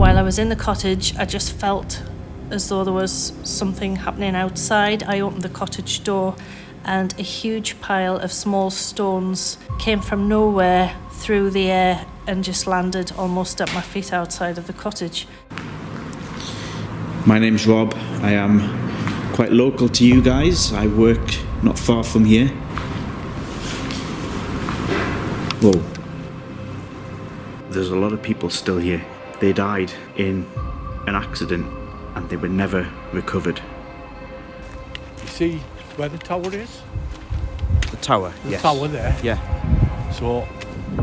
While I was in the cottage, I just felt as though there was something happening outside. I opened the cottage door and a huge pile of small stones came from nowhere through the air and just landed almost at my feet outside of the cottage. My name's Rob. I am quite local to you guys. I work not far from here. Whoa. There's a lot of people still here. They died in an accident and they were never recovered. You see where the tower is? The tower, yes. The tower there? Yeah. So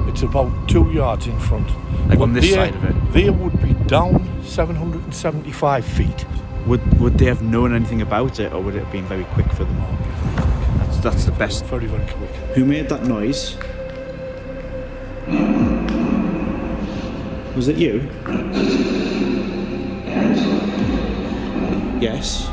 it's about 2 yards in front. Like on this side of it? There would be down 775 feet. Would they have known anything about it, or would it have been very quick for them? That's the best. Very, very quick. Who made that noise? Was it you? Yes.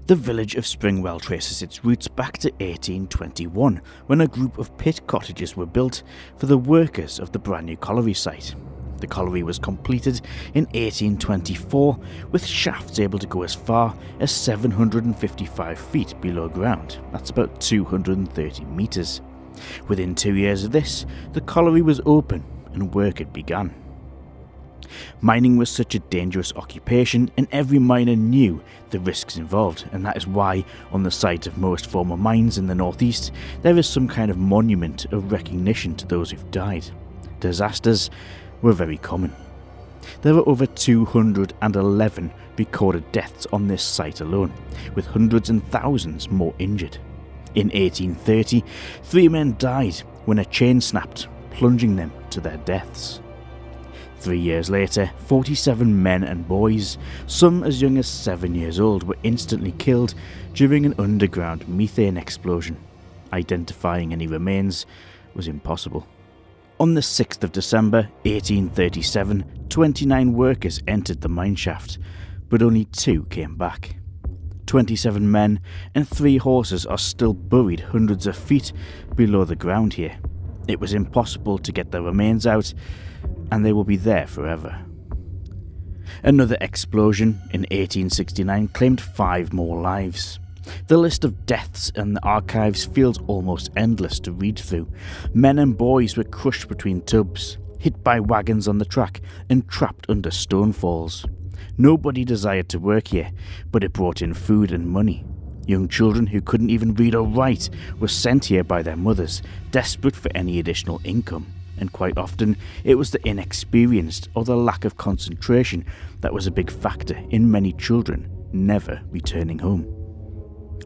The village of Springwell traces its roots back to 1821, when a group of pit cottages were built for the workers of the brand new colliery site. The colliery was completed in 1824, with shafts able to go as far as 755 feet below ground. That's about 230 metres. Within 2 years of this, the colliery was open and work had begun. Mining was such a dangerous occupation, and every miner knew the risks involved, and that is why on the site of most former mines in the northeast there is some kind of monument of recognition to those who've died. Disasters were very common. There were over 211 recorded deaths on this site alone, with hundreds and thousands more injured. In 1830, 3 men died when a chain snapped, plunging them to their deaths. 3 years later, 47 men and boys, some as young as 7 years old, were instantly killed during an underground methane explosion. Identifying any remains was impossible. On the 6th of December 1837, 29 workers entered the mine shaft, but only 2 came back. 27 men and 3 horses are still buried hundreds of feet below the ground here. It was impossible to get their remains out, and they will be there forever. Another explosion in 1869 claimed 5 more lives. The list of deaths in the archives feels almost endless to read through. Men and boys were crushed between tubs, hit by wagons on the track, and trapped under stone falls. Nobody desired to work here, but it brought in food and money. Young children who couldn't even read or write were sent here by their mothers, desperate for any additional income. And quite often, it was the inexperienced or the lack of concentration that was a big factor in many children never returning home.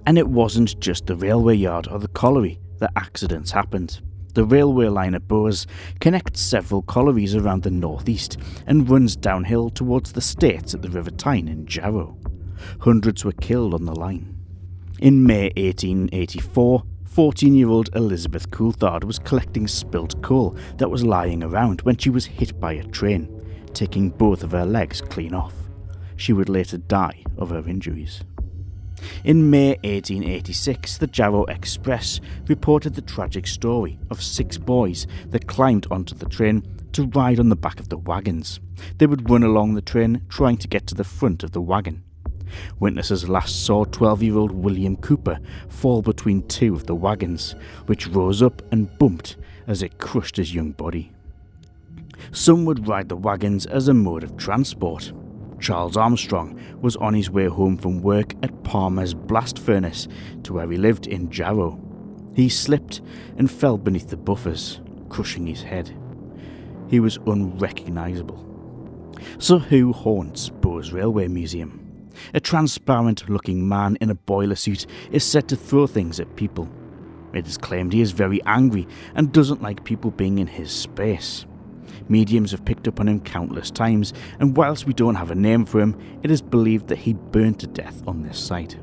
And it wasn't just the railway yard or the colliery that accidents happened. The railway line at Bowes connects several collieries around the northeast and runs downhill towards the States at the River Tyne in Jarrow. Hundreds were killed on the line. In May 1884, 14-year-old Elizabeth Coulthard was collecting spilt coal that was lying around when she was hit by a train, taking both of her legs clean off. She would later die of her injuries. In May 1886, the Jarrow Express reported the tragic story of 6 boys that climbed onto the train to ride on the back of the wagons. They would run along the train trying to get to the front of the wagon. Witnesses last saw 12-year-old William Cooper fall between 2 of the wagons, which rose up and bumped as it crushed his young body. Some would ride the wagons as a mode of transport. Charles Armstrong was on his way home from work at Palmer's blast furnace to where he lived in Jarrow. He slipped and fell beneath the buffers, crushing his head. He was unrecognisable. So who haunts Bowes Railway Museum? A transparent-looking man in a boiler suit is said to throw things at people. It is claimed he is very angry and doesn't like people being in his space. Mediums have picked up on him countless times, and whilst we don't have a name for him, it is believed that he burned to death on this site.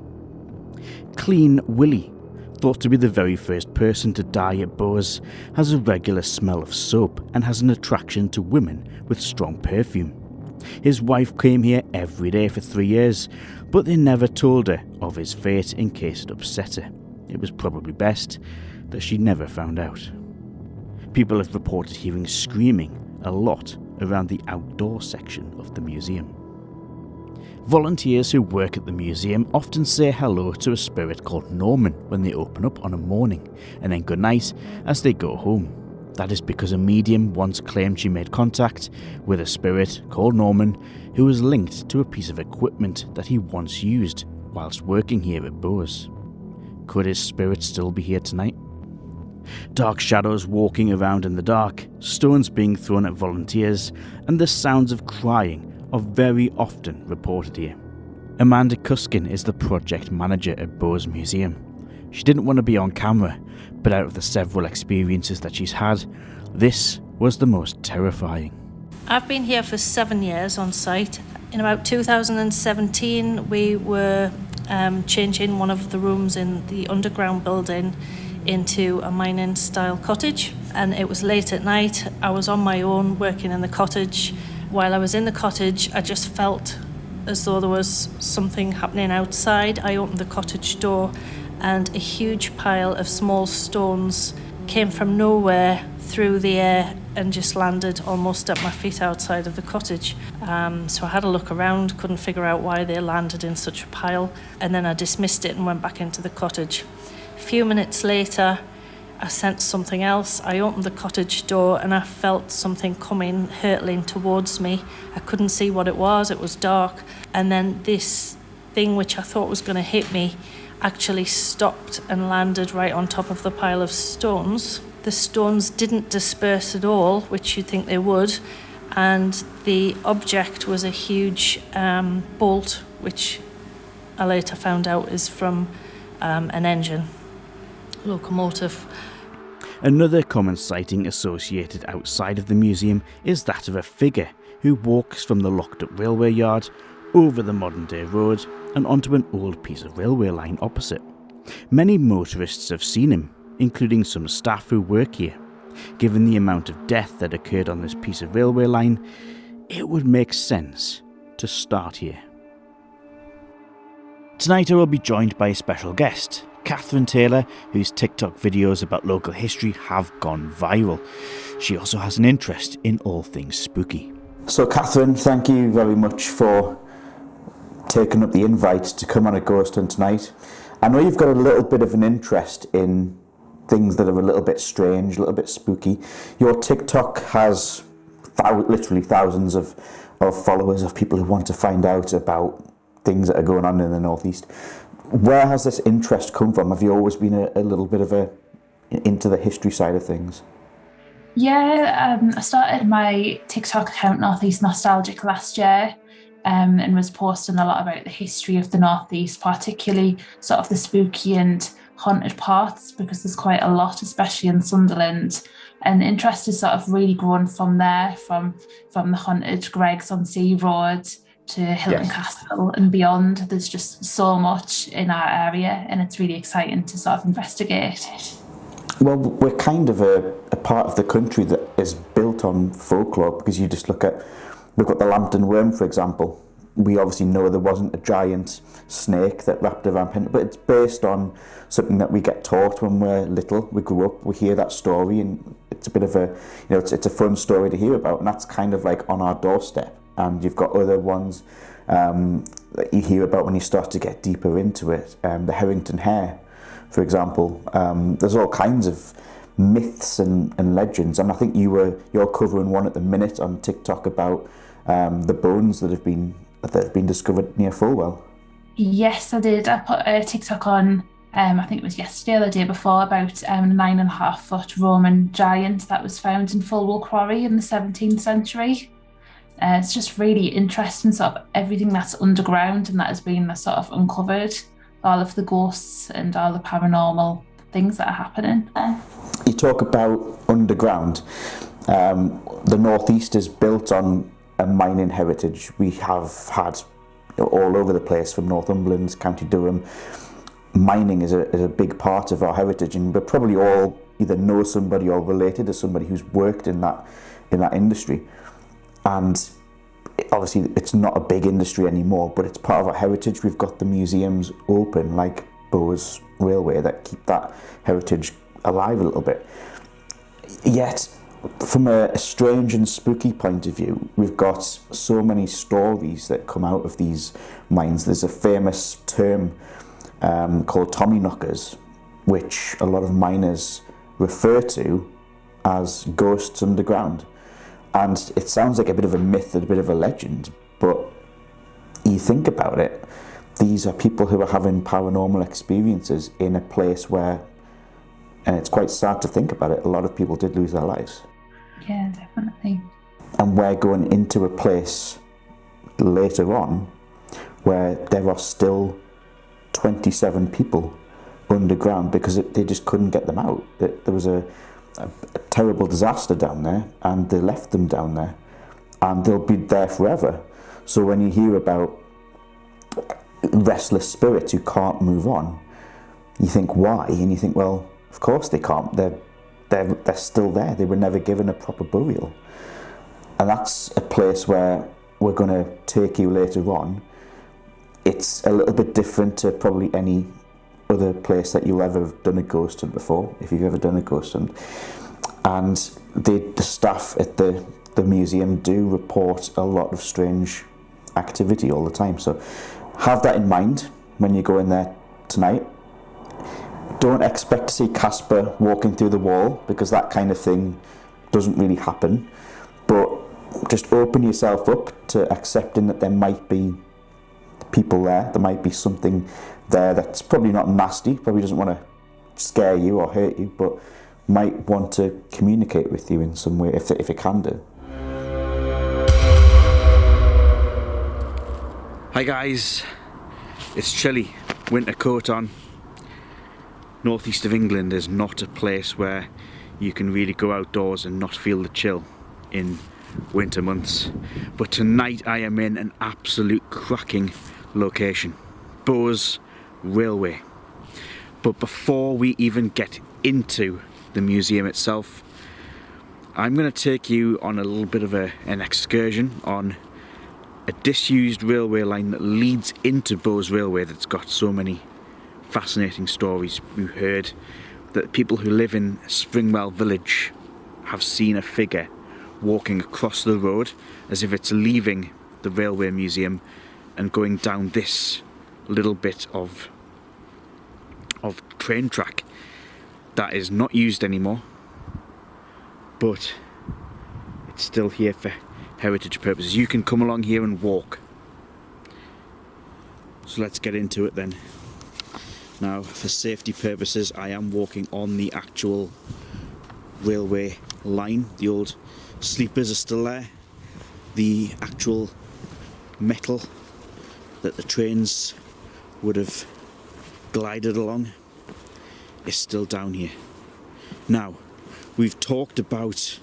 Clean Willie, thought to be the very first person to die at Bowes, has a regular smell of soap and has an attraction to women with strong perfume. His wife came here every day for 3 years, but they never told her of his fate in case it upset her. It was probably best that she never found out. People have reported hearing screaming a lot around the outdoor section of the museum. Volunteers who work at the museum often say hello to a spirit called Norman when they open up on a morning, and then goodnight as they go home. That is because a medium once claimed she made contact with a spirit called Norman who was linked to a piece of equipment that he once used whilst working here at Bowes. Could his spirit still be here tonight? Dark shadows walking around in the dark, stones being thrown at volunteers, and the sounds of crying are very often reported here. Amanda Cuskin is the project manager at Bowes Museum. She didn't want to be on camera, but out of the several experiences that she's had, this was the most terrifying. I've been here for 7 years on site. In about 2017, we were changing one of the rooms in the underground building into a mining style cottage, and it was late at night. I was on my own working in the cottage. While I was in the cottage, I just felt as though there was something happening outside. I opened the cottage door and a huge pile of small stones came from nowhere through the air and just landed almost at my feet outside of the cottage. So I had a look around, couldn't figure out why they landed in such a pile, and then I dismissed it and went back into the cottage. A few minutes later, I sensed something else. I opened the cottage door and I felt something coming, hurtling towards me. I couldn't see what it was dark. And then this thing which I thought was going to hit me actually stopped and landed right on top of the pile of stones. The stones didn't disperse at all, which you'd think they would. And the object was a huge bolt, which I later found out is from an engine. Locomotive. Another common sighting associated outside of the museum is that of a figure who walks from the locked up railway yard over the modern day road and onto an old piece of railway line opposite. Many motorists have seen him, including some staff who work here. Given the amount of death that occurred on this piece of railway line, it would make sense to start here. Tonight I will be joined by a special guest, Kathrine Taylor, whose TikTok videos about local history have gone viral. She also has an interest in all things spooky. So Kathrine, thank you very much for taking up the invite to come on a ghost hunt tonight. I know you've got a little bit of an interest in things that are a little bit strange, a little bit spooky. Your TikTok has literally thousands of followers, of people who want to find out about things that are going on in the Northeast. Where has this interest come from? Have you always been a little bit of into the history side of things? Yeah, I started my TikTok account NorthEastNostalgic last year, and was posting a lot about the history of the Northeast, particularly sort of the spooky and haunted parts, because there's quite a lot, especially in Sunderland. And the interest is sort of really grown from there, from the haunted Greggs on Sea Road to Hilton Castle and beyond. There's just so much in our area, and it's really exciting to sort of investigate. Well, we're kind of a part of the country that is built on folklore, because you just look at, we've got the Lambton Worm, for example. We obviously know there wasn't a giant snake that wrapped around Penn, but it's based on something that we get taught when we're little. We grew up, we hear that story, and it's a bit of a, it's a fun story to hear about, and that's kind of like on our doorstep. And you've got other ones that you hear about when you start to get deeper into it. The Harrington Hare, for example. There's all kinds of myths and legends. And I think you're covering one at the minute on TikTok about the bones that have been discovered near Fulwell. Yes, I did. I put a TikTok on, I think it was yesterday or the day before, about a 9.5-foot Roman giant that was found in Fulwell Quarry in the 17th century. It's just really interesting, sort of everything that's underground and that has been sort of uncovered, all of the ghosts and all the paranormal things that are happening. You talk about underground. The Northeast is built on a mining heritage. We have had all over the place, from Northumberland, County Durham, mining is a big part of our heritage, and we probably all either know somebody or related to somebody who's worked in that industry. And obviously it's not a big industry anymore, but it's part of our heritage. We've got the museums open like Bowes Railway that keep that heritage alive a little bit. Yet from a strange and spooky point of view, we've got so many stories that come out of these mines. There's a famous term called Tommy knockers, which a lot of miners refer to as ghosts underground. And it sounds like a bit of a myth and a bit of a legend, but you think about it, these are people who are having paranormal experiences in a place where, and it's quite sad to think about it, a lot of people did lose their lives. Yeah, definitely. And we're going into a place later on where there are still 27 people underground because they just couldn't get them out. There was a terrible disaster down there, and they left them down there, and they'll be there forever. So when you hear about restless spirits who can't move on, you think, why? And you think, well, of course they can't. They're still there. They were never given a proper burial. And that's a place where we're going to take you later on. It's a little bit different to probably any other place that you'll ever have done a ghost hunt before, if you've ever done a ghost hunt. And the staff at the museum do report a lot of strange activity all the time. So have that in mind when you go in there tonight. Don't expect to see Casper walking through the wall, because that kind of thing doesn't really happen. But just open yourself up to accepting that there might be people there. There might be something there that's probably not nasty, probably doesn't want to scare you or hurt you, but might want to communicate with you in some way, if it can do. Hi guys, it's chilly, winter coat on. Northeast of England is not a place where you can really go outdoors and not feel the chill in winter months. But tonight I am in an absolute cracking location, Bowes Railway. But before we even get into the museum itself, I'm going to take you on a little bit of an excursion on a disused railway line that leads into Bowes Railway that's got so many fascinating stories. We heard that people who live in Springwell village have seen a figure walking across the road as if it's leaving the railway museum and going down this little bit of train track that is not used anymore, but it's still here for heritage purposes. You can come along here and walk. So let's get into it then. Now, for safety purposes, I am walking on the actual railway line. The old sleepers are still there. The actual metal that the trains would have glided along is still down here. Now, we've talked about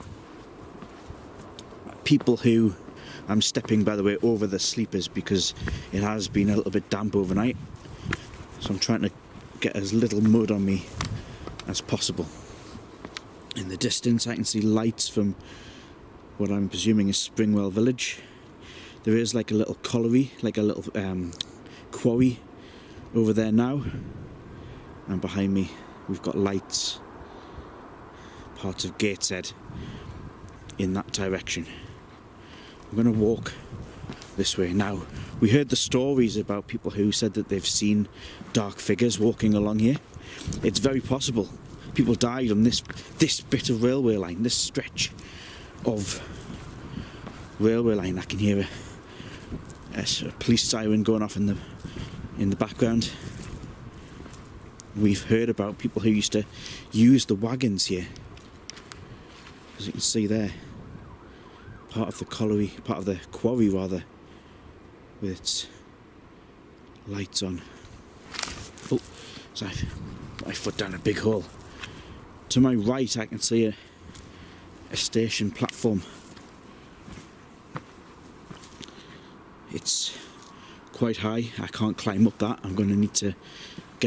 people who, I'm stepping by the way over the sleepers because it has been a little bit damp overnight, so I'm trying to get as little mud on me as possible. In the distance I can see lights from what I'm presuming is Springwell village. There is like a little colliery, like a little quarry over there now, and behind me we've got lights, parts of Gateshead in that direction. I'm going to walk this way. Now, we heard the stories about people who said that they've seen dark figures walking along here. It's very possible. People died on this bit of railway line, this stretch of railway line. I can hear a police siren going off in the background. We've heard about people who used to use the wagons here, as you can see there, part of the quarry rather, with its lights on. Oh, sorry, my foot down a big hole. To my right I can see a station platform. It's quite high, I can't climb up that. I'm going to need to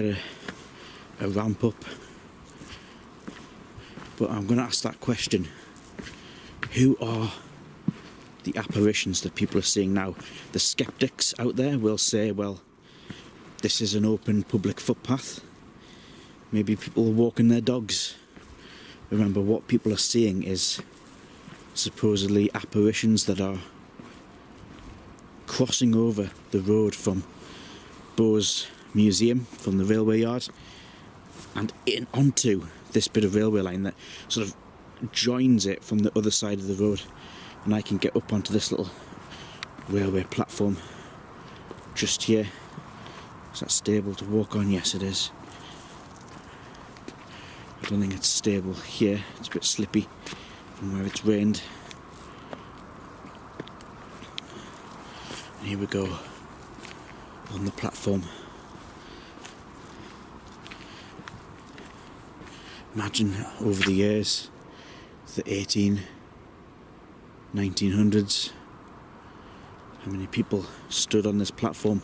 get a ramp up. But I'm going to ask that question. Who are the apparitions that people are seeing now? The skeptics out there will say, well, this is an open public footpath. Maybe people are walking their dogs. Remember, what people are seeing is supposedly apparitions that are crossing over the road from Bowes Museum, from the railway yard, and in onto this bit of railway line that sort of joins it from the other side of the road, and I can get up onto this little railway platform just here. Is that stable to walk on? Yes, it is. I don't think it's stable here. It's a bit slippy from where it's rained. And here we go on the platform. Imagine over the years, the 1900s, how many people stood on this platform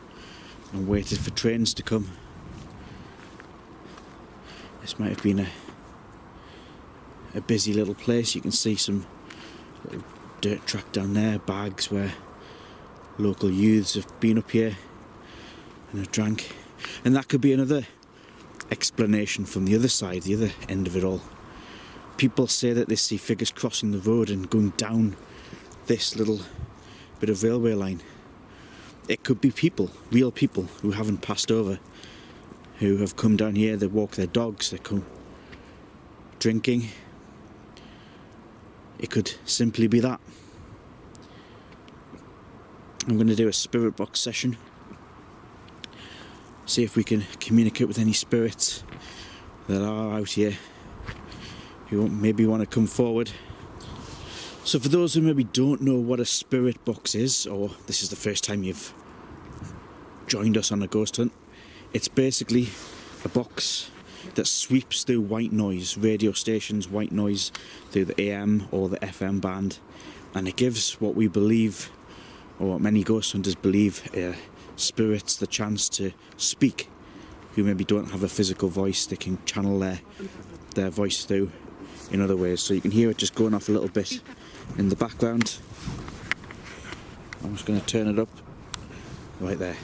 and waited for trains to come. This might have been a busy little place. You can see some little dirt track down there, bags where local youths have been up here and have drank. And that could be another explanation from the other side, the other end of it all. People say that they see figures crossing the road and going down this little bit of railway line. It could be people, real people who haven't passed over, who have come down here. They walk their dogs, they come drinking. It could simply be that. I'm going to do a spirit box session, see if we can communicate with any spirits that are out here who maybe want to come forward. So for those who maybe don't know what a spirit box is, or this is the first time you've joined us on a ghost hunt, it's basically a box that sweeps through white noise, radio stations, white noise through the AM or the FM band, and it gives what we believe, or what many ghost hunters believe, spirits the chance to speak, who maybe don't have a physical voice. They can channel their voice through in other ways. So you can hear it just going off a little bit in the background. I'm just going to turn it up right there.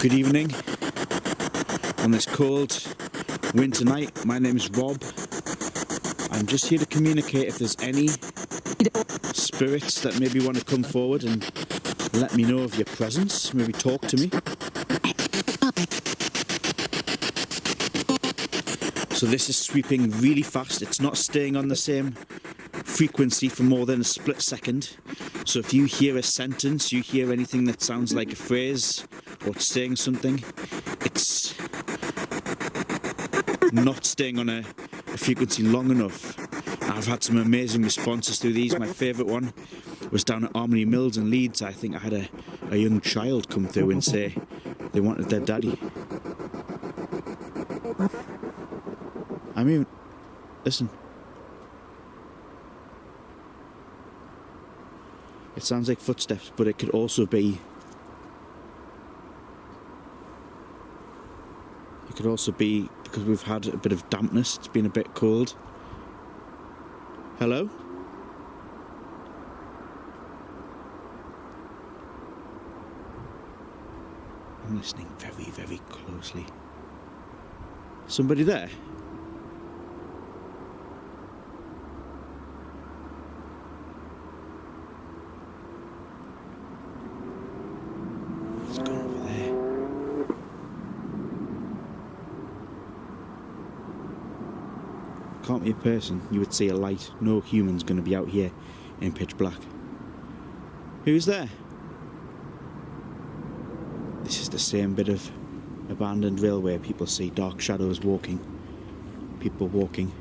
Good evening on this cold winter night. My name is Rob. I'm just here to communicate if there's any spirits that maybe want to come forward and let me know of your presence, maybe talk to me. So this is sweeping really fast. It's not staying on the same frequency for more than a split second. So if you hear a sentence, you hear anything that sounds like a phrase or it's saying something, it's not staying on a frequency long enough. I've had some amazing responses through these. My favourite one was down at Armory Mills in Leeds. I think I had a young child come through and say they wanted their daddy. I mean, listen. It sounds like footsteps, but it could also be... It could also be because we've had a bit of dampness. It's been a bit cold. Hello? I'm listening very, very closely. Somebody there? It's gone over there. Can't be a person. You would see a light. No human's going to be out here in pitch black. Who's there? This is the same bit of abandoned railway. People see dark shadows walking. People walking.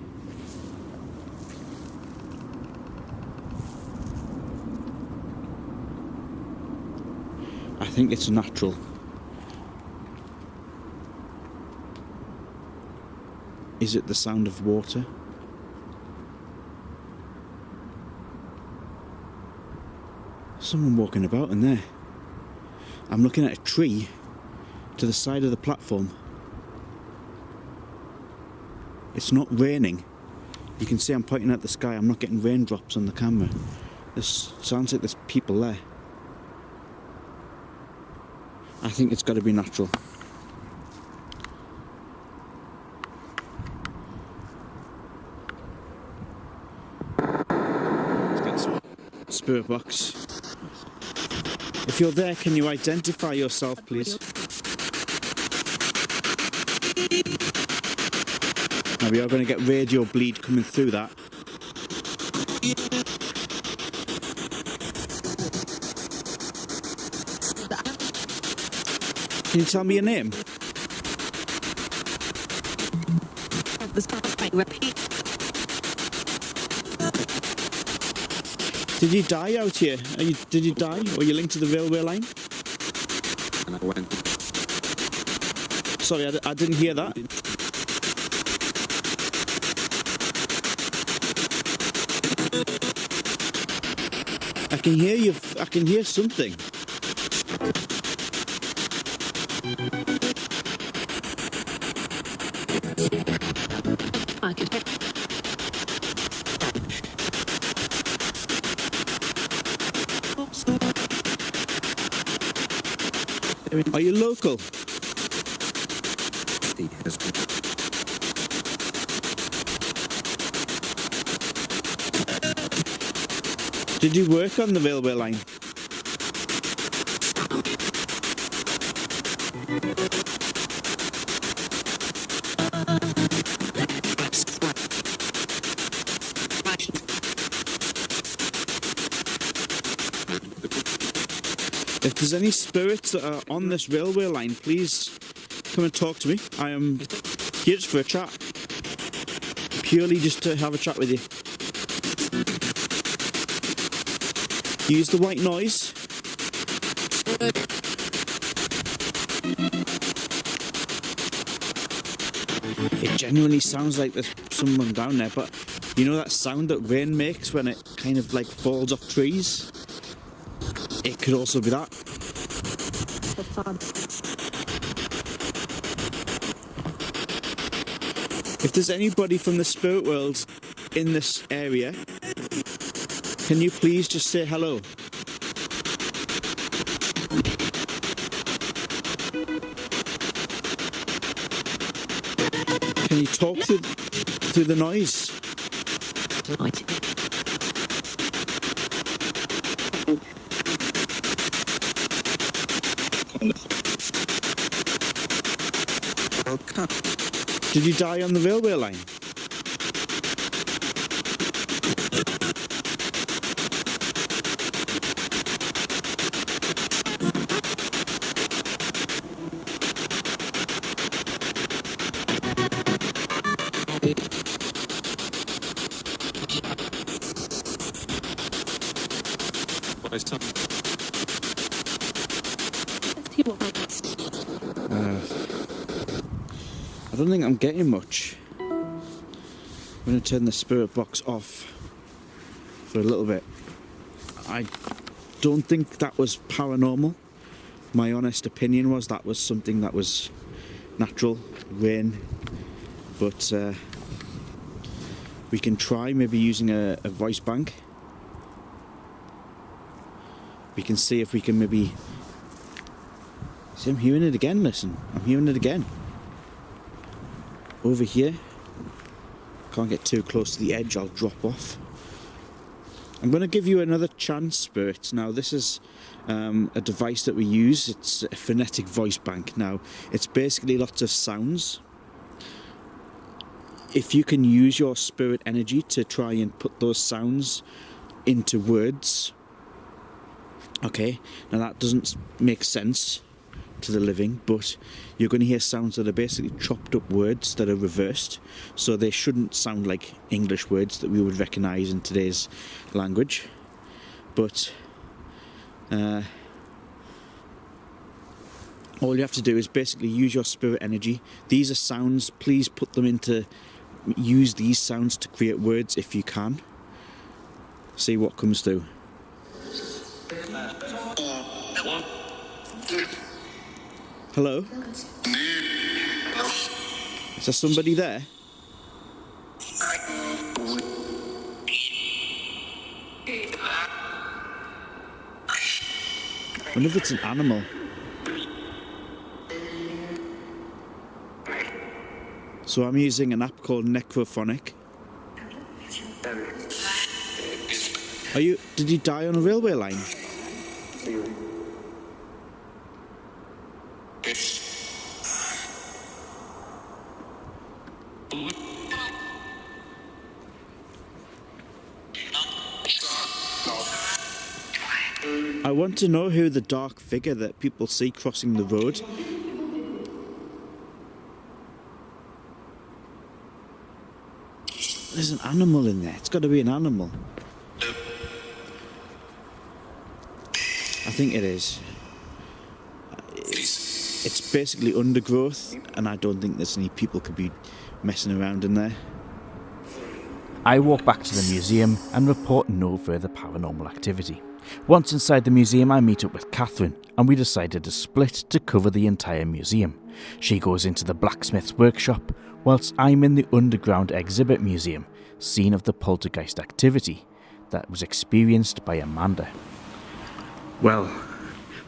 I think it's natural. Is it the sound of water? someone walking about in there. I'm looking at a tree to the side of the platform. It's not raining. You can see I'm pointing at the sky. I'm not getting raindrops on the camera. This sounds like there's people there. I think it's got to be natural. Let's get the spirit box. If you're there, can you identify yourself, please? Now we are going to get radio bleed coming through that. Can you tell me your name? Did you die out here? Did you die? Were you linked to the railway line? And I went. Sorry, I didn't hear that. I can hear you. I can hear something. Are you local? Did you work on the railway line? If there's any spirits that are on this railway line, please come and talk to me. I am here just for a chat. Purely just to have a chat with you. Use the white noise. It genuinely sounds like there's someone down there, but you know that sound that rain makes when it kind of like falls off trees? It could also be that. If there's anybody from the spirit world in this area, can you please just say hello? Can you talk through the noise? Did you die on the railway line? I don't think I'm getting much. I'm going to turn the spirit box off for a little bit. I don't think that was paranormal. My honest opinion was that was something that was natural, rain. But we can try maybe using a voice bank. We can see if we can maybe... See, I'm hearing it again, listen. I'm hearing it again. Over here. Can't get too close to the edge, I'll drop off. I'm going to give you another chance, Spirit. Now, this is a device that we use. It's a phonetic voice bank. Now, it's basically lots of sounds. If you can use your spirit energy to try and put those sounds into words. Okay, now that doesn't make sense to the living, but you're going to hear sounds that are basically chopped up words that are reversed, so they shouldn't sound like English words that we would recognise in today's language. But all you have to do is basically use your spirit energy. These are sounds, please put them into, use these sounds to create words if you can. See what comes through. Hello? Is there somebody there? I wonder if it's an animal. So I'm using an app called Necrophonic. Did you die on a railway line? I want to know who the dark figure that people see crossing the road. There's an animal in there. It's got to be an animal. I think it is. It's basically undergrowth, and I don't think there's any people could be messing around in there. I walk back to the museum and report no further paranormal activity. Once inside the museum, I meet up with Kathrine, and we decided to split to cover the entire museum. She goes into the blacksmith's workshop, whilst I'm in the underground exhibit museum, scene of the poltergeist activity that was experienced by Amanda. Well,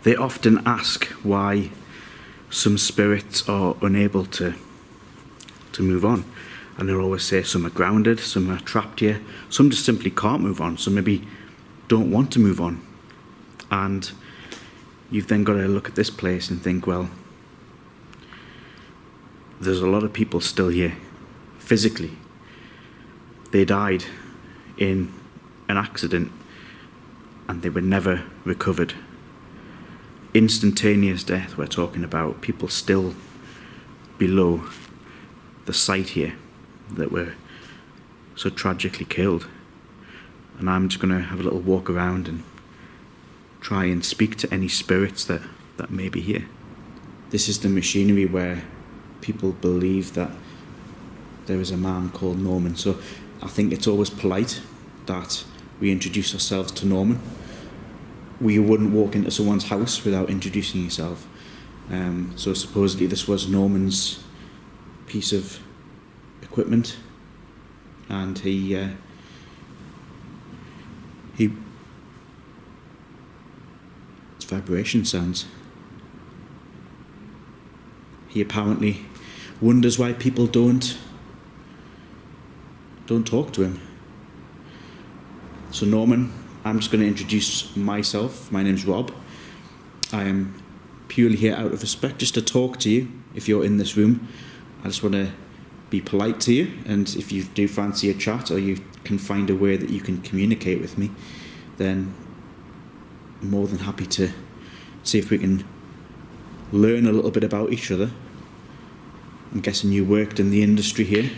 they often ask why some spirits are unable to move on. And they'll always say some are grounded, some are trapped here, some just simply can't move on, some maybe don't want to move on. And you've then got to look at this place and think, well, there's a lot of people still here, physically. They died in an accident and they were never recovered. Instantaneous death we're talking about, people still below the site here that were so tragically killed. And I'm just going to have a little walk around and try and speak to any spirits that may be here. This is the machinery where people believe that there is a man called Norman. So I think it's always polite that we introduce ourselves to Norman. We wouldn't walk into someone's house without introducing yourself. So supposedly this was Norman's piece of equipment, and he it's vibration sounds. He apparently wonders why people don't talk to him. So Norman, I'm just going to introduce myself. My name's Rob. I am purely here out of respect, just to talk to you. If you're in this room, I just want to be polite to you, and if you do fancy a chat or you can find a way that you can communicate with me, then I'm more than happy to see if we can learn a little bit about each other. I'm guessing you worked in the industry here.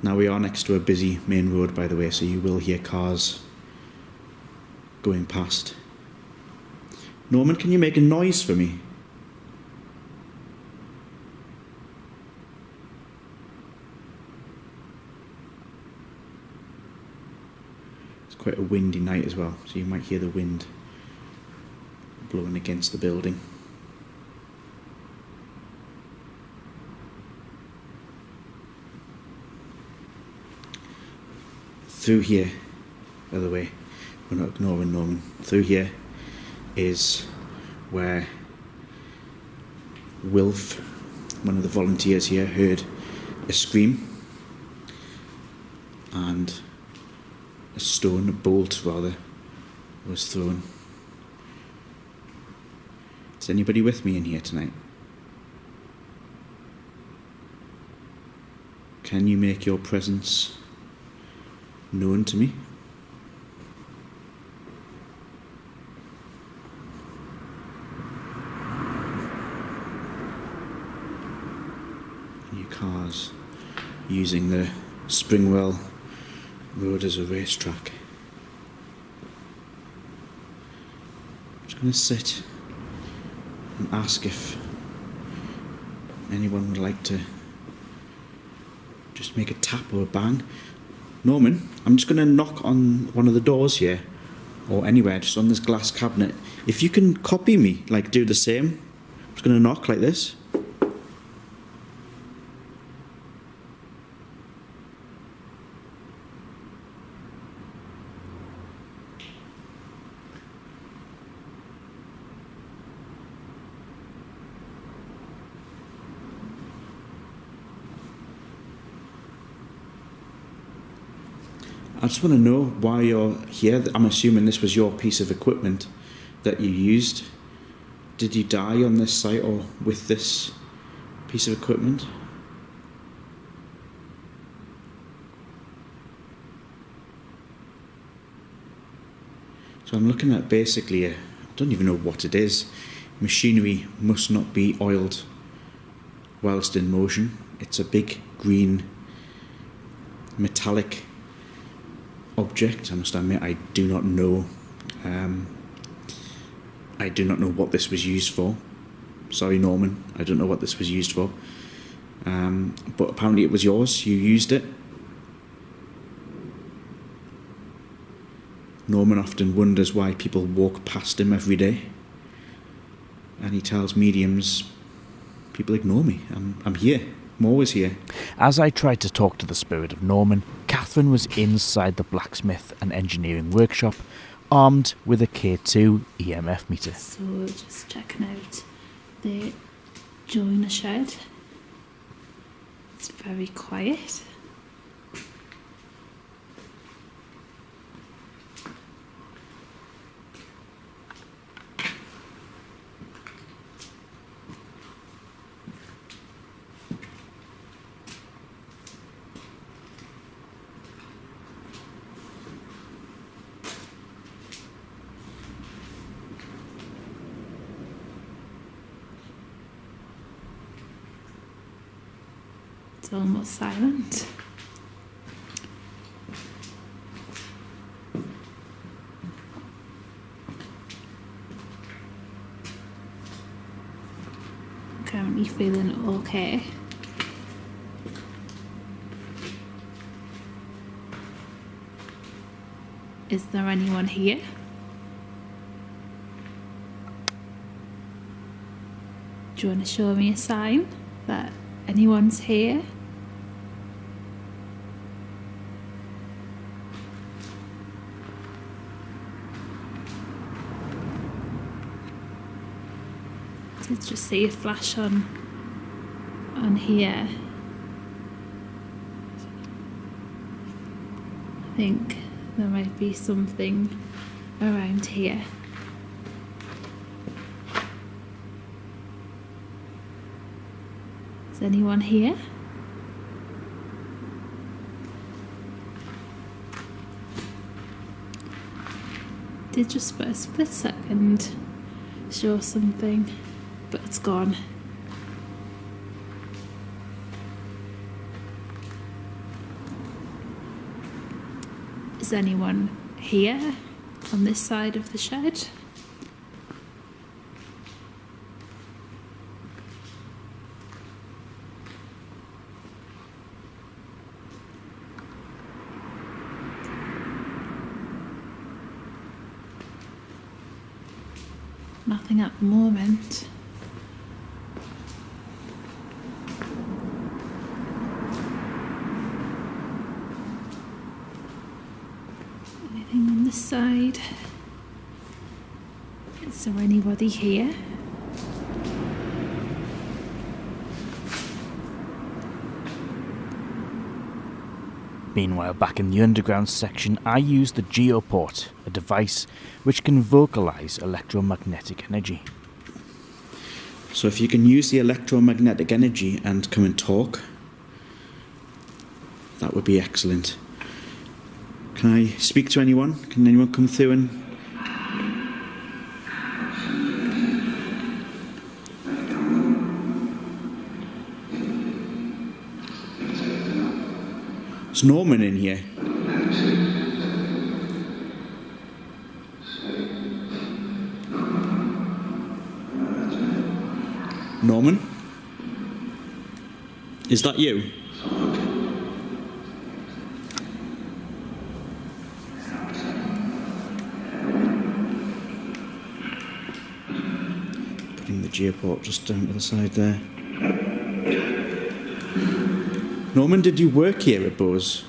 Now we are next to a busy main road, by the way, so you will hear cars going past. Norman, can you make a noise for me? It's quite a windy night as well, so you might hear the wind blowing against the building. Through here, by the way, we're not ignoring Norman. Through here is where Wilf, one of the volunteers here, heard a scream and a bolt was thrown. Is anybody with me in here tonight? Can you make your presence known to me? New cars using the Springwell road as a racetrack. I'm just going to sit and ask if anyone would like to just make a tap or a bang. Norman, I'm just going to knock on one of the doors here or anywhere, just on this glass cabinet. If you can copy me, like do the same. I'm just going to knock like this. I just want to know why you're here. I'm assuming this was your piece of equipment that you used. Did you die on this site or with this piece of equipment? So I'm looking at basically I don't even know what it is. Machinery must not be oiled whilst in motion. It's a big green metallic object. I must admit, I do not know. I do not know what this was used for. Sorry, Norman. I don't know what this was used for. But apparently, it was yours. You used it. Norman often wonders why people walk past him every day, and he tells mediums, "People ignore me. I'm here. I'm always here." As I tried to talk to the spirit of Norman, Kathrine was inside the blacksmith and engineering workshop, armed with a K2 EMF meter. So just checking out the joiner shed. It's very quiet. It's almost silent. Currently feeling okay. Is there anyone here? Do you want to show me a sign that anyone's here? Did you see a flash on here? I think there might be something around here. Is anyone here? Did just for a split second show something, but it's gone. Is anyone here on this side of the shed? Nothing at the moment. Anything on this side? Is there anybody here? Meanwhile, back in the underground section, I used the Geoport, a device which can vocalize electromagnetic energy. So if you can use the electromagnetic energy and come and talk, that would be excellent. Can I speak to anyone? Can anyone come through and... Is Norman in here? Norman? Is that you? bring the geoport just down to the side there. Norman, did you work here at Bose?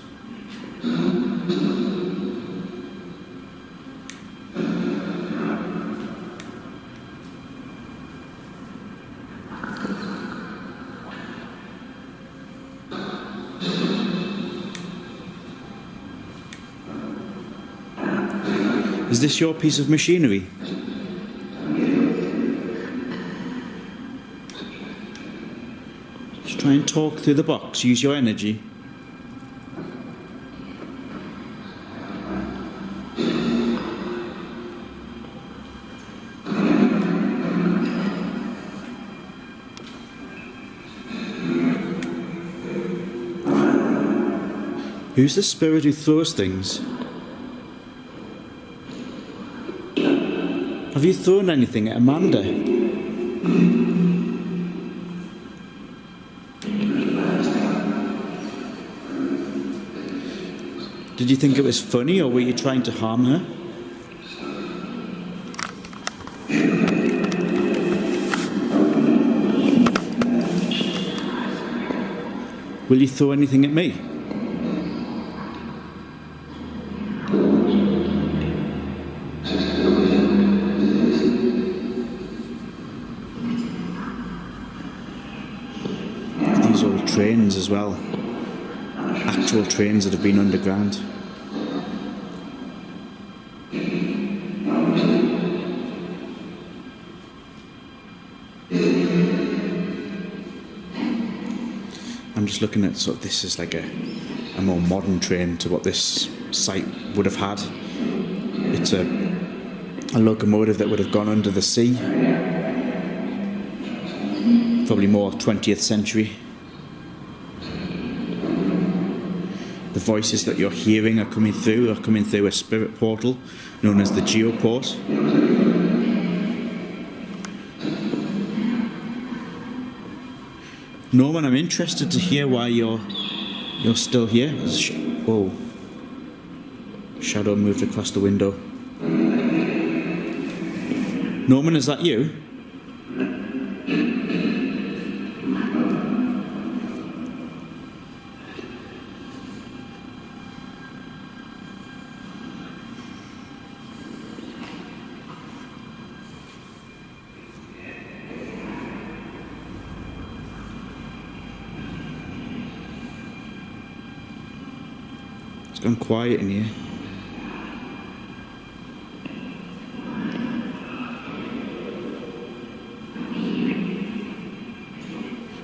Is this your piece of machinery? Just try and talk through the box, use your energy. Who's the spirit who throws things? Have you thrown anything at Amanda? Did you think it was funny, or were you trying to harm her? Will you throw anything at me? Trains as well. Actual trains that have been underground. I'm just looking at, so this is like a more modern train to what this site would have had. It's a locomotive that would have gone under the sea. Probably more 20th century. The voices that you're hearing are coming through a spirit portal known as the geoport. Norman, I'm interested to hear why you're still here. Oh, shadow moved across the window. Norman, is that you? It's gone quiet in here.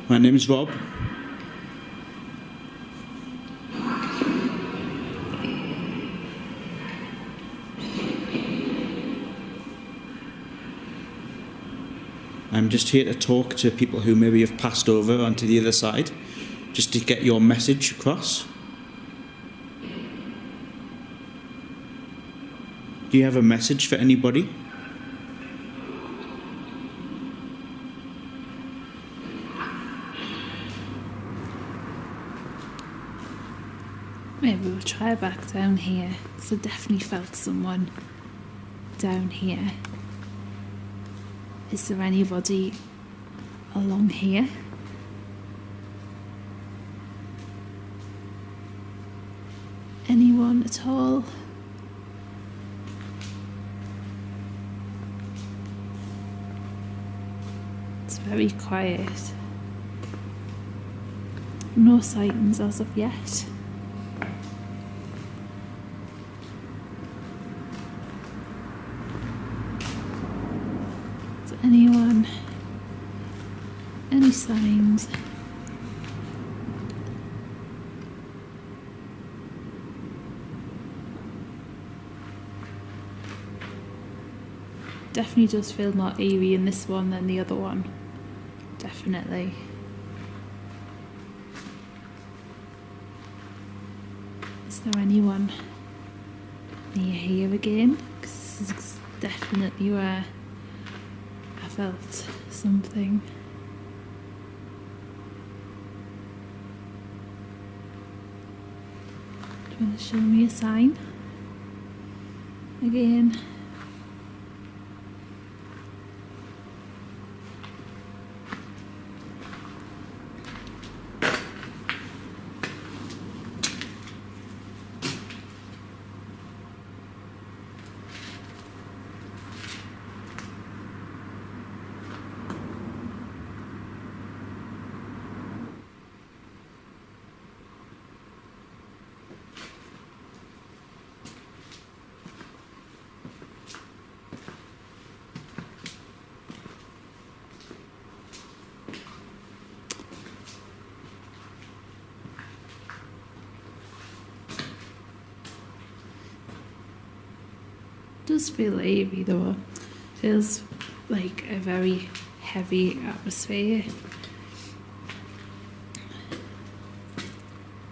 My name's Rob. I'm just here to talk to people who maybe have passed over onto the other side, just to get your message across. Do you have a message for anybody? Maybe we'll try back down here, because I definitely felt someone down here. Is there anybody along here? Anyone at all? It's very quiet. No sightings as of yet. Anyone? Any signs? Definitely does feel more eerie in this one than the other one. Definitely. Is there anyone near here again? Because this is definitely where I felt something. Do you want to show me a sign? Again. does feel eerie though. Feels like a very heavy atmosphere.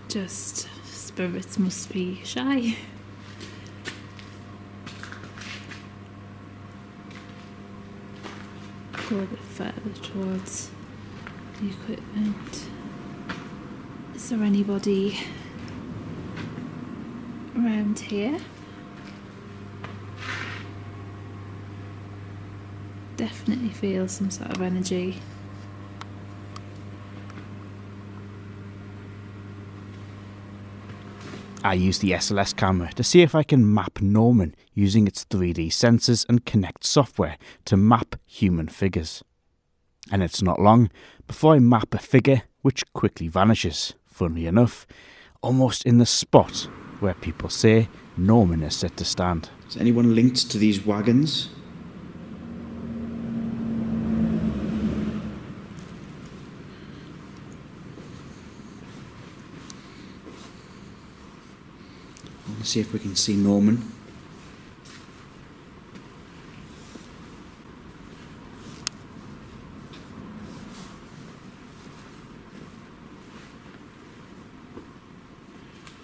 Just spirits must be shy. Go a bit further towards the equipment. Is there anybody around here? Definitely feel some sort of energy. I use the SLS camera to see if I can map Norman using its 3D sensors and Connect software to map human figures. And it's not long before I map a figure which quickly vanishes, funnily enough, almost in the spot where people say Norman is set to stand. Is anyone linked to these wagons? Let's see if we can see Norman.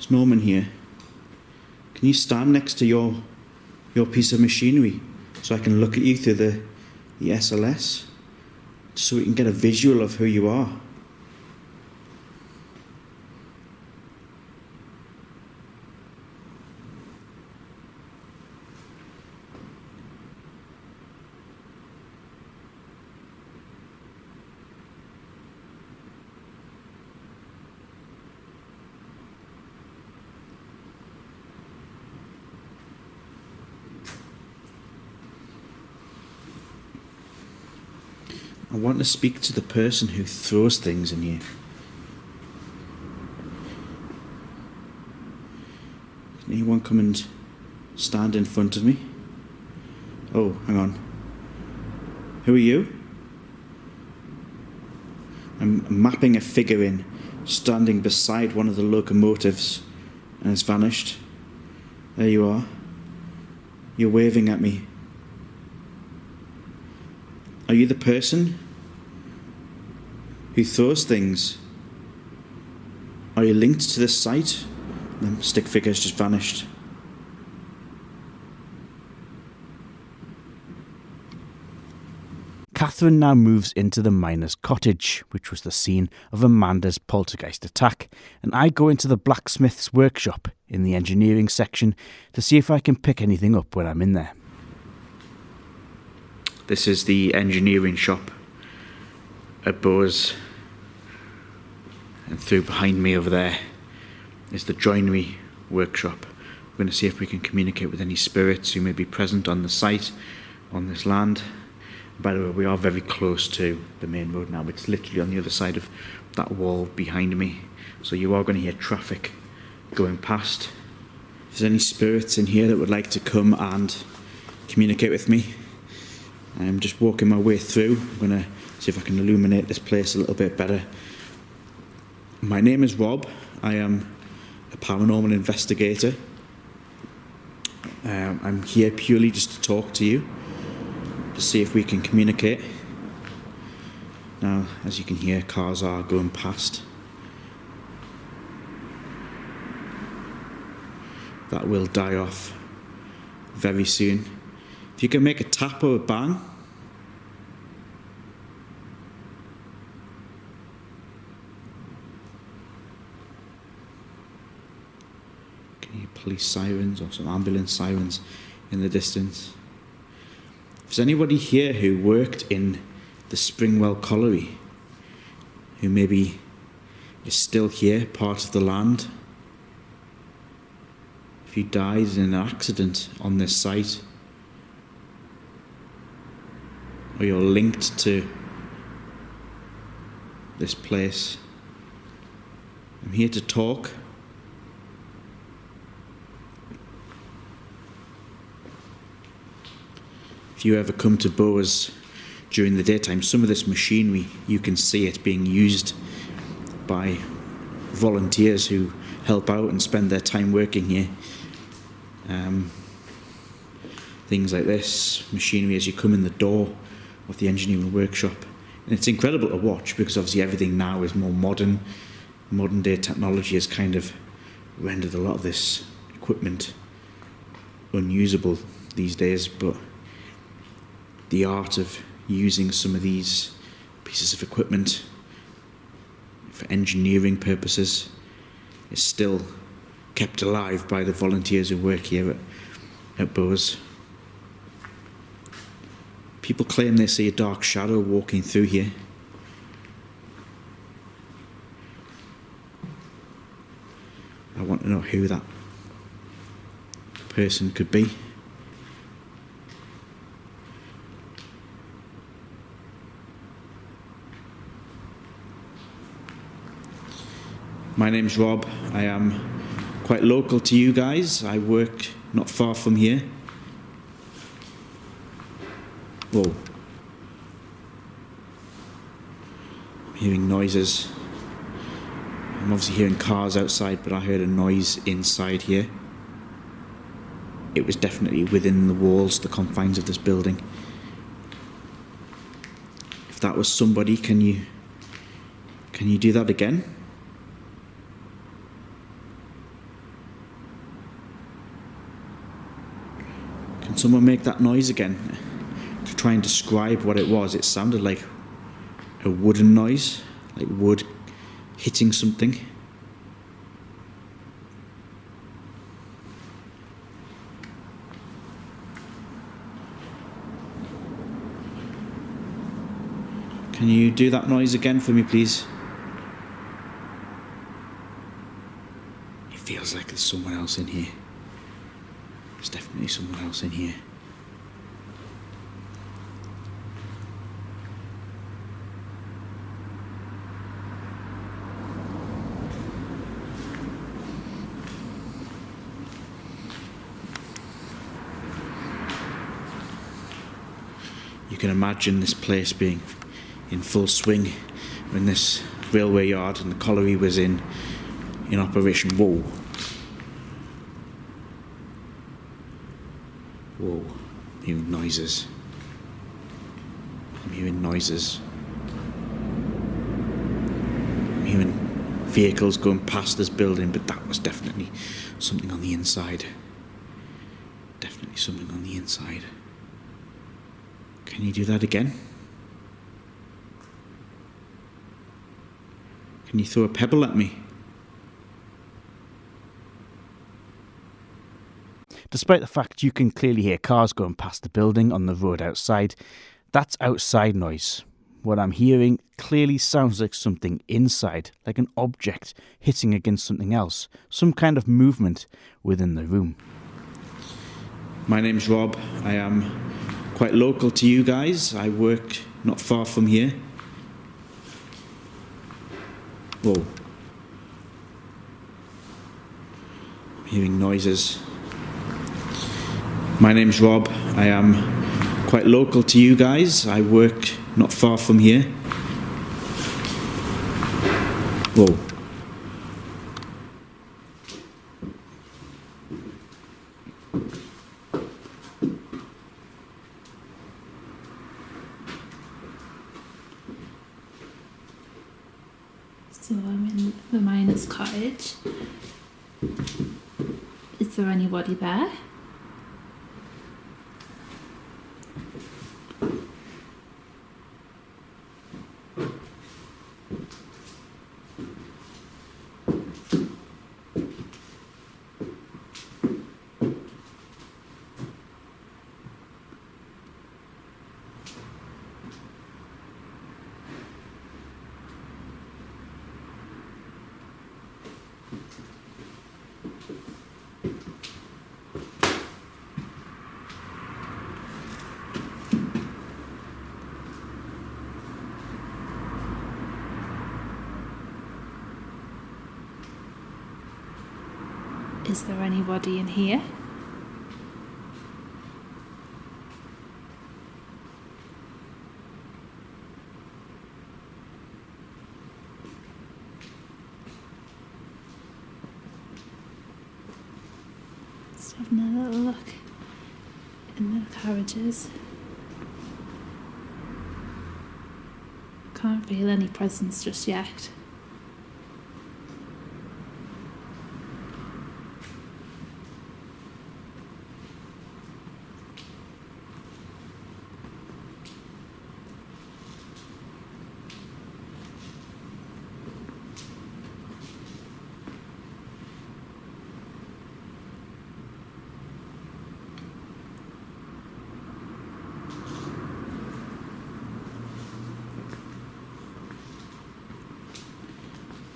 Is Norman here? Can you stand next to your piece of machinery so I can look at you through the SLS, so we can get a visual of who you are? I want to speak to the person who throws things in here. Can anyone come and stand in front of me? Oh, hang on. Who are you? I'm mapping a figure in, standing beside one of the locomotives, and it's vanished. There you are. You're waving at me. Are you the person who throws things? Are you linked to this site? The stick figure's just vanished. Kathrine now moves into the miner's cottage, which was the scene of Amanda's poltergeist attack, and I go into the blacksmith's workshop in the engineering section to see if I can pick anything up when I'm in there. This is the engineering shop at Bowes, and through behind me over there is the joinery workshop. We're going to see if we can communicate with any spirits who may be present on the site, on this land. By the way, we are very close to the main road now. It's literally on the other side of that wall behind me, so you are going to hear traffic going past. If there's any spirits in here that would like to come and communicate with me, I'm just walking my way through. I'm going to see if I can illuminate this place a little bit better. My name is Rob. I am a paranormal investigator. I'm here purely just to talk to you, to see if we can communicate. Now, as you can hear, cars are going past. That will die off very soon. If you can make a tap or a bang. Can you hear police sirens or some ambulance sirens in the distance? If there's anybody here who worked in the Springwell Colliery, who maybe is still here, part of the land, if you died in an accident on this site, or you're linked to this place, I'm here to talk. If you ever come to Bowes during the daytime, some of this machinery, you can see it being used by volunteers who help out and spend their time working here. things like this, machinery as you come in the door of the engineering workshop. And it's incredible to watch because obviously everything now is more modern. Modern day technology has kind of rendered a lot of this equipment unusable these days, but the art of using some of these pieces of equipment for engineering purposes is still kept alive by the volunteers who work here at Bowes. People claim they see a dark shadow walking through here. I want to know who that person could be. My name's Rob. I am quite local to you guys. I work not far from here. Whoa. I'm hearing noises. I'm obviously hearing cars outside, but I heard a noise inside here. It was definitely within the walls, the confines of this building. If that was somebody, can you do that again? Can someone make that noise again? To try and describe what it was, it sounded like a wooden noise, like wood hitting something. Can you do that noise again for me, please? It feels like there's someone else in here. There's definitely someone else in here. You can imagine this place being in full swing when this railway yard and the colliery was in operation. Whoa. Whoa. I'm hearing noises. I'm hearing noises. I'm hearing vehicles going past this building, but that was definitely something on the inside. Definitely something on the inside. Can you do that again? Can you throw a pebble at me? Despite the fact you can clearly hear cars going past the building on the road outside, that's outside noise. What I'm hearing clearly sounds like something inside, like an object hitting against something else, some kind of movement within the room. My name's Rob. I am quite local to you guys. I work not far from here. Whoa. I'm hearing noises. My name's Rob. I am quite local to you guys. I work not far from here. Whoa. So I'm in the miner's cottage. Is there anybody there? Is there anybody in here? Just having a little look. in the carriages. Can't feel any presence just yet.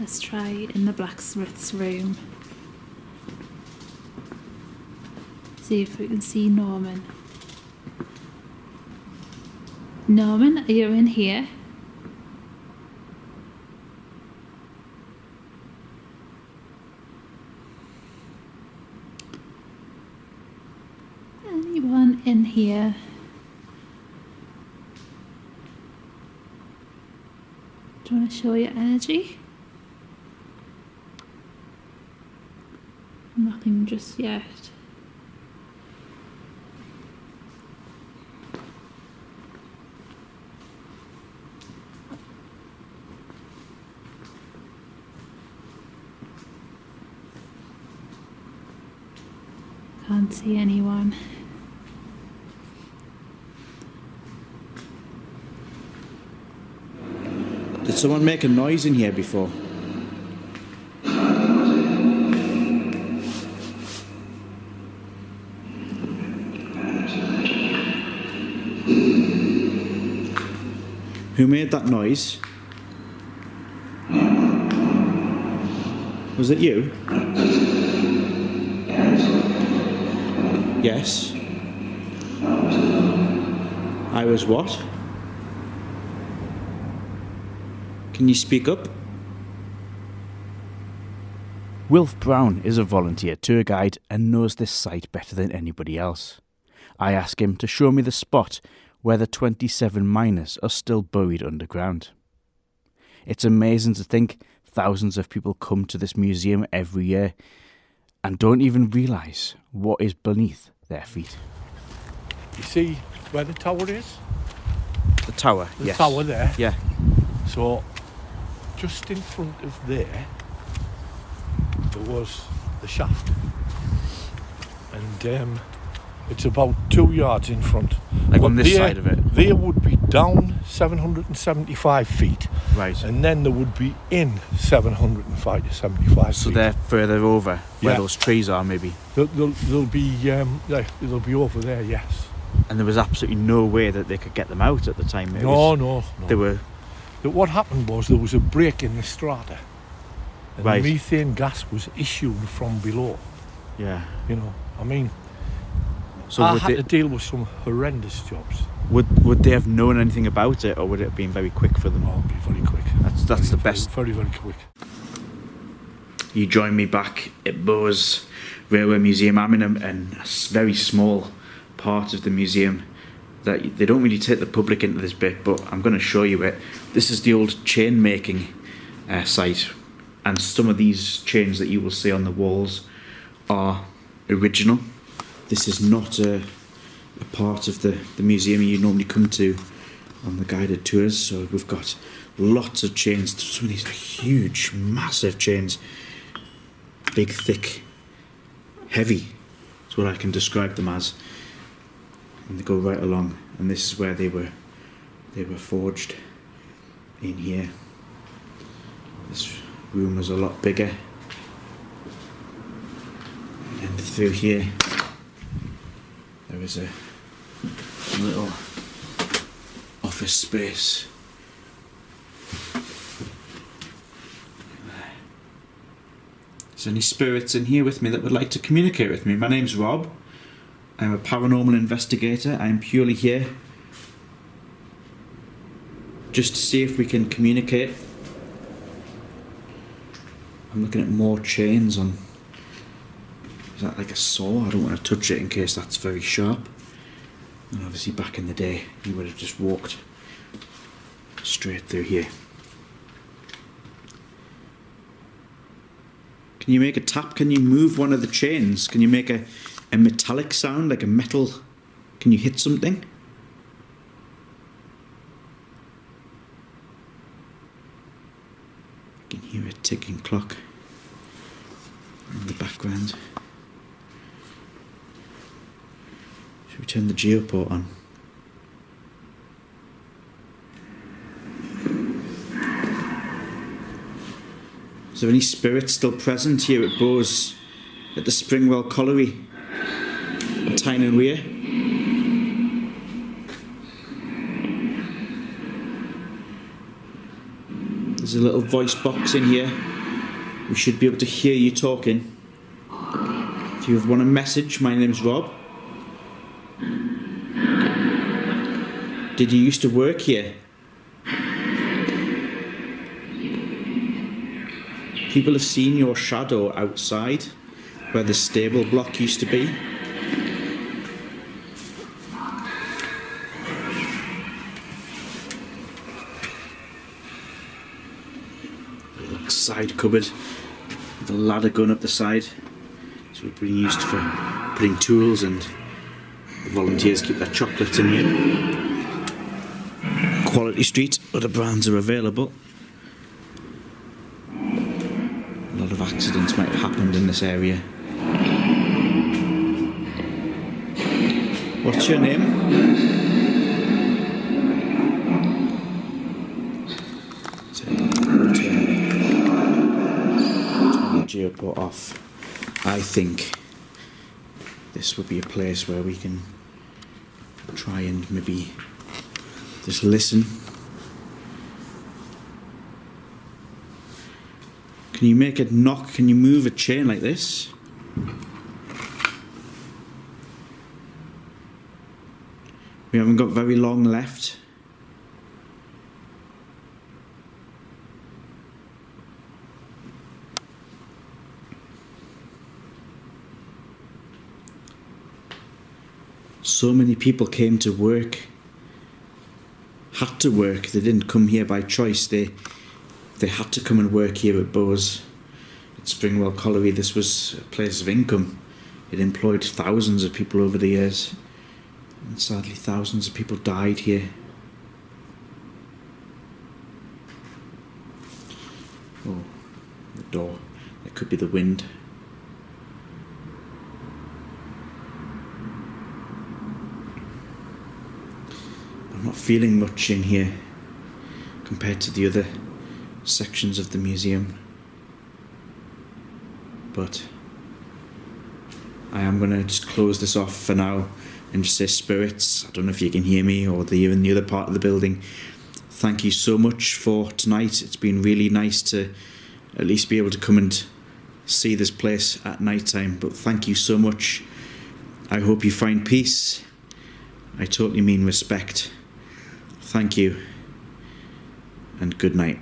Let's try in the blacksmith's room. See if we can see Norman. Norman, are you in here? Anyone in here? Do you want to show your energy? Nothing just yet. Can't see anyone. Did someone make a noise in here before? Who made that noise? Was it you? Yes. I was what? Can you speak up? Wilf Brown is a volunteer tour guide and knows this site better than anybody else. I ask him to show me the spot where the 27 miners are still buried underground. It's amazing to think thousands of people come to this museum every year and don't even realise what is beneath their feet. You see where the tower is? The tower, The yes. tower there. Yeah. So, just in front of there was the shaft. And it's about 2 yards in front. Like But on this side of it? There would be down 775 feet. Right. And then there would be in 705 to 75 So feet. they're further over, where Yeah. those trees are maybe. They'll be over there, yes. And there was absolutely no way that they could get them out at the time. No. They were... What happened was there was a break in the strata. And Right. methane gas was issued from below. Yeah. You know, I mean, So I would had they, to deal with some horrendous jobs. would they have known anything about it, or would it have been very quick for them? Oh, it'd be very quick. That's the Very, best. Very, very quick. You join me back at Bowes Railway Museum. I'm in a very small part of the museum that they don't really take the public into this bit, but I'm going to show you it. This is the old chain making site, and some of these chains that you will see on the walls are original. This is not a part of the museum you normally come to on the guided tours, so we've got lots of chains. Some of these huge, massive chains. Big, thick, heavy is what I can describe them as. And they go right along, and this is where they were forged, in here. This room was a lot bigger. And then through here there was a little office space. Is there any spirits in here with me that would like to communicate with me? My name's Rob. I'm a paranormal investigator. I'm purely here just to see if we can communicate. I'm looking at more chains on... Is that like a saw? I don't want to touch it in case that's very sharp. And obviously back in the day you would have just walked straight through here. Can you make a tap? Can you move one of the chains? Can you make a metallic sound, like a metal Can you hit something? I can hear a ticking clock in the background. Should we turn the geoport on? Is there any spirits still present here at Bowes, at the Springwell Colliery, at Tyne and Weir? There's a little voice box in here. We should be able to hear you talking. If you want a message, my name's Rob. Did you used to work here? People have seen your shadow outside, where the stable block used to be. A little side cupboard with a ladder going up the side. So it's been used for putting tools, and the volunteers keep their chocolates in here. Quality Street, other brands are available. A lot of accidents might have happened in this area. What's your name? Turn the geoport off. I think this would be a place where we can try and maybe just listen. Can you make it knock? Can you move a chain like this? We haven't got very long left. So many people came to work, had to work. They didn't come here by choice. They had to come and work here at Bowes, at Springwell Colliery. This was a place of income. It employed thousands of people over the years. And sadly, thousands of people died here. Oh, the door. It could be the wind. I'm not feeling much in here compared to the other sections of the museum. But I am going to just close this off for now and just say, spirits, I don't know if you can hear me or they're in the other part of the building. Thank you so much for tonight. It's been really nice to at least be able to come and see this place at night time. But thank you so much. I hope you find peace. I totally mean respect. Thank you, and good night.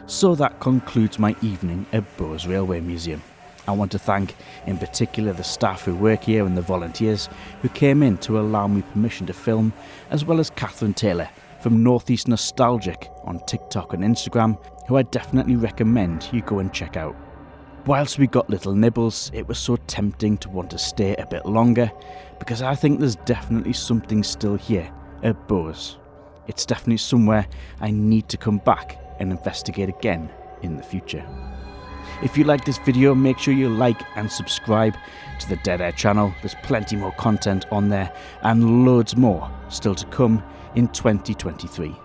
So that concludes my evening at Bowes Railway Museum. I want to thank in particular the staff who work here and the volunteers who came in to allow me permission to film, as well as Kathrine Taylor from NorthEastNostalgic on TikTok and Instagram, who I definitely recommend you go and check out. Whilst we got little nibbles, it was so tempting to want to stay a bit longer, because I think there's definitely something still here at Bowes. It's definitely somewhere I need to come back and investigate again in the future. If you like this video, make sure you like and subscribe to the Dead Air channel. There's plenty more content on there and loads more still to come in 2023.